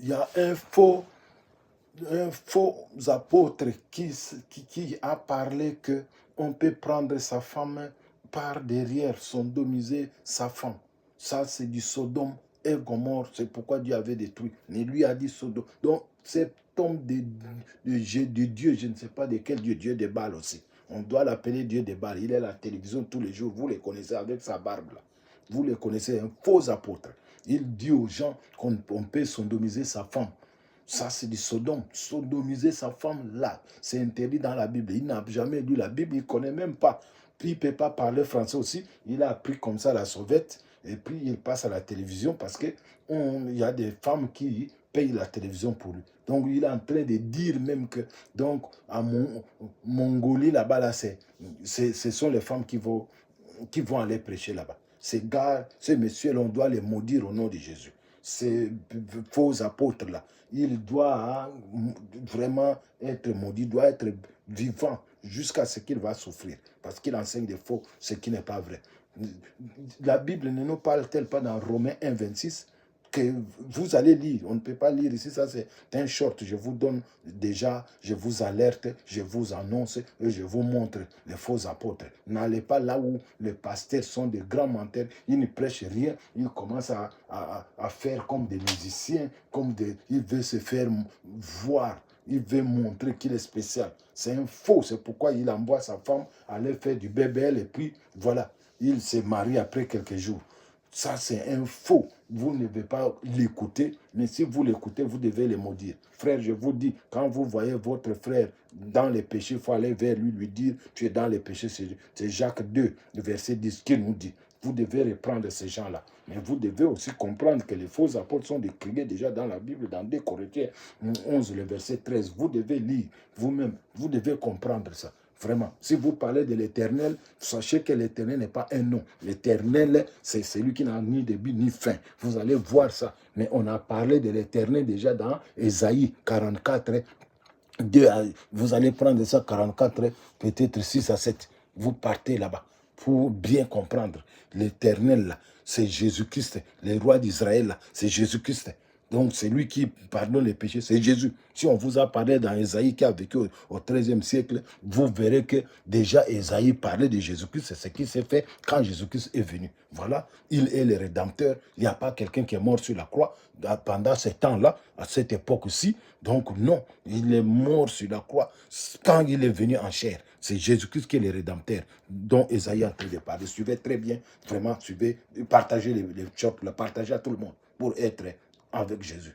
il y a un faux apôtre qui a parlé que on peut prendre sa femme par derrière, sodomiser sa femme. Ça, c'est du Sodome et Gomorrhe. C'est pourquoi Dieu avait détruit. Mais lui a dit Sodome. Donc, cet homme de Dieu, je ne sais pas de quel Dieu, Dieu des Baals aussi. On doit l'appeler Dieu des Baals. Il est à la télévision tous les jours. Vous les connaissez avec sa barbe là. Vous les connaissez, un faux apôtre. Il dit aux gens qu'on peut sodomiser sa femme. Ça, c'est du Sodome. Sodomiser sa femme, là, c'est interdit dans la Bible. Il n'a jamais lu la Bible, il ne connaît même pas. Puis il ne peut pas parler français aussi. Il a appris comme ça la sauvette. Et puis il passe à la télévision parce qu'il y a des femmes qui payent la télévision pour lui. Donc il est en train de dire même que, donc, à Mongolie, là-bas, là, ce sont les femmes qui vont aller prêcher là-bas. Ces gars, ces messieurs, on doit les maudire au nom de Jésus. Ces faux apôtres-là, il doit vraiment être maudit, doit être vivant jusqu'à ce qu'il va souffrir. Parce qu'il enseigne des faux, ce qui n'est pas vrai. La Bible ne nous parle-t-elle pas dans Romains 1, 26 que vous allez lire, on ne peut pas lire ici, ça c'est un short, je vous donne déjà, je vous alerte, je vous annonce et je vous montre les faux apôtres. N'allez pas là où les pasteurs sont des grands menteurs, ils ne prêchent rien, ils commencent à faire comme des musiciens, ils veulent se faire voir. Il veut montrer qu'il est spécial. C'est un faux, c'est pourquoi il envoie sa femme aller faire du BBL et puis voilà, il se marie après quelques jours. Ça, c'est un faux. Vous ne devez pas l'écouter, mais si vous l'écoutez, vous devez le maudire. Frère, je vous dis, quand vous voyez votre frère dans les péchés, il faut aller vers lui, lui dire, tu es dans les péchés. C'est Jacques 2, le verset 10, qui nous dit. Vous devez reprendre ces gens-là. Mais vous devez aussi comprendre que les faux apôtres sont décriés déjà dans la Bible, dans 2 Corinthiens 11, le verset 13. Vous devez lire vous-même. Vous devez comprendre ça. Vraiment, si vous parlez de l'Éternel, sachez que l'Éternel n'est pas un nom. L'Éternel, c'est celui qui n'a ni début ni fin. Vous allez voir ça. Mais on a parlé de l'Éternel déjà dans Ésaïe 44. Vous allez prendre ça 44, peut-être 6 à 7. Vous partez là-bas pour bien comprendre. L'Éternel, c'est Jésus-Christ. Le roi d'Israël, c'est Jésus-Christ. Donc, c'est lui qui pardonne les péchés, c'est Jésus. Si on vous a parlé dans Ésaïe qui a vécu au XIIIe siècle, vous verrez que déjà Ésaïe parlait de Jésus-Christ. C'est ce qui s'est fait quand Jésus-Christ est venu. Voilà, il est le Rédempteur. Il n'y a pas quelqu'un qui est mort sur la croix pendant ce temps-là, à cette époque-ci. Donc non, il est mort sur la croix quand il est venu en chair. C'est Jésus-Christ qui est le Rédempteur dont Ésaïe est en train de parler. Suivez très bien, vraiment, suivez, partagez les chocs, partagez à tout le monde pour être avec Jésus.